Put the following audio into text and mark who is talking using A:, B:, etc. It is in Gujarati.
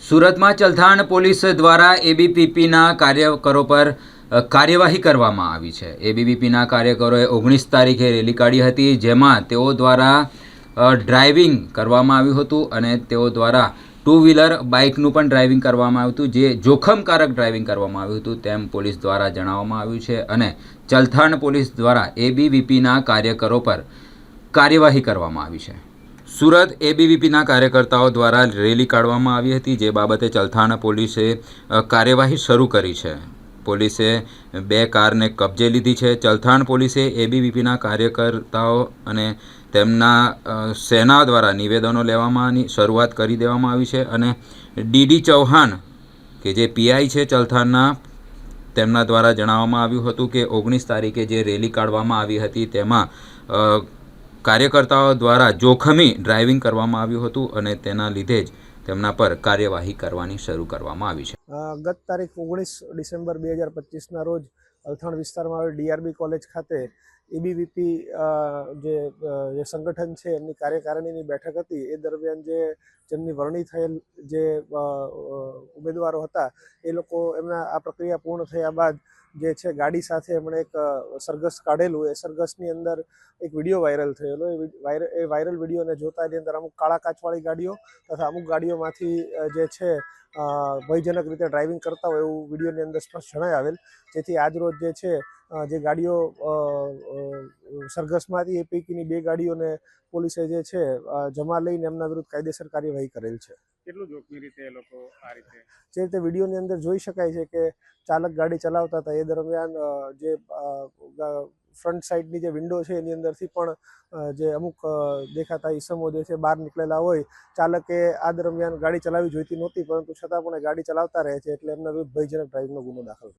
A: સુરતમાં ચલથાણ પોલીસ દ્વારા એબીવીપીના કાર્યકરો પર કાર્યવાહી કરવામાં આવી છે। એબીવીપીના કાર્યકરોએ 19 તારીખે રેલી કાઢી હતી, જેમાં તેઓ દ્વારા ડ્રાઇવિંગ કરવામાં આવ્યું હતું અને તેઓ દ્વારા ટુ વ્હીલર બાઇકનું પણ ડ્રાઇવિંગ કરવામાં આવ્યું હતું, જે જોખમકારક ડ્રાઇવિંગ કરવામાં આવ્યું હતું તેમ પોલીસ દ્વારા જણાવવામાં આવ્યું છે અને ચલથાણ પોલીસ દ્વારા એબીવીપીના કાર્યકરો પર કાર્યવાહી કરવામાં આવી છે। સુરત એબીવીપીના કાર્યકર્તાઓ દ્વારા રેલી કાઢવામાં આવી હતી, જે બાબતે ચલથાણ પોલીસે કાર્યવાહી શરૂ કરી છે। પોલીસે 2 કારને કબજે લીધી છે। ચલથાણ પોલીસે એબીવીપીના કાર્યકર્તાઓ અને તેમના સેના દ્વારા નિવેદનો લેવાની શરૂઆત કરી દેવામાં આવી છે અને ડીડી ચૌહાણ કે જે પીઆઈ છે ચલથાણના, તેમના દ્વારા જણાવવામાં આવ્યું હતું કે 19 તારીખે જે રેલી કાઢવામાં આવી હતી તેમાં કાર્યકર્તાઓ દ્વારા જોખમી ડ્રાઇવિંગ કરવામાં આવ્યું હતું અને તેના લીધે જ તેમના પર કાર્યવાહી કરવાની શરૂ કરવામાં આવી છે।
B: ગત તારીખ 19 ડિસેમ્બર 2025ના રોજ અલથાણ વિસ્તારમાં આવેલ ડીઆરબી કોલેજ ખાતે એબીવીપી જે સંગઠન છે એમની કાર્યકારિણીની બેઠક હતી। એ દરમિયાન જેમની વરણી થયેલ જે ઉમેદવારો હતા એ લોકો એમના આ પ્રક્રિયા પૂર્ણ થયા બાદ જે છે ગાડી સાથે એમણે એક સરઘસ કાઢેલું। એ સરઘસની અંદર એક વિડીયો વાયરલ થયેલો। એ વાયરલ વિડીયોને જોતા એની અંદર અમુક કાળા કાચવાળી ગાડીઓ તથા અમુક ગાડીઓમાંથી જે છે ભયજનક રીતે ડ્રાઇવિંગ કરતા હોય એવું વિડીયોની અંદર સ્પષ્ટ જણાઈ આવેલ, જેથી આજરોજ જે છે જે ગાડીઓ સરઘસમાં હતી એ પૈકીની 2 ગાડીઓને પોલીસે જે છે જમા લઈને એમના વિરુદ્ધ કાયદેસર કાર્યવાહી કરેલ છે।
C: કેટલું જોખમી રીતે એ લોકો આ રીતે
B: જે રીતે વિડીયોની અંદર જોઈ શકાય છે કે ચાલક ગાડી ચલાવતા હતા એ દરમિયાન જે ફ્રન્ટ સાઈડની જે વિન્ડો છે એની અંદરથી પણ જે અમુક દેખાતા ઈસમો જે છે બહાર નીકળેલા હોય। ચાલકે આ દરમિયાન ગાડી ચલાવવી જોઈતી નહોતી, પરંતુ છતાં પણ ગાડી ચલાવતા રહે છે, એટલે એમના વિરુદ્ધ ભયજનક ડ્રાઇવિંગનો ગુનો દાખલ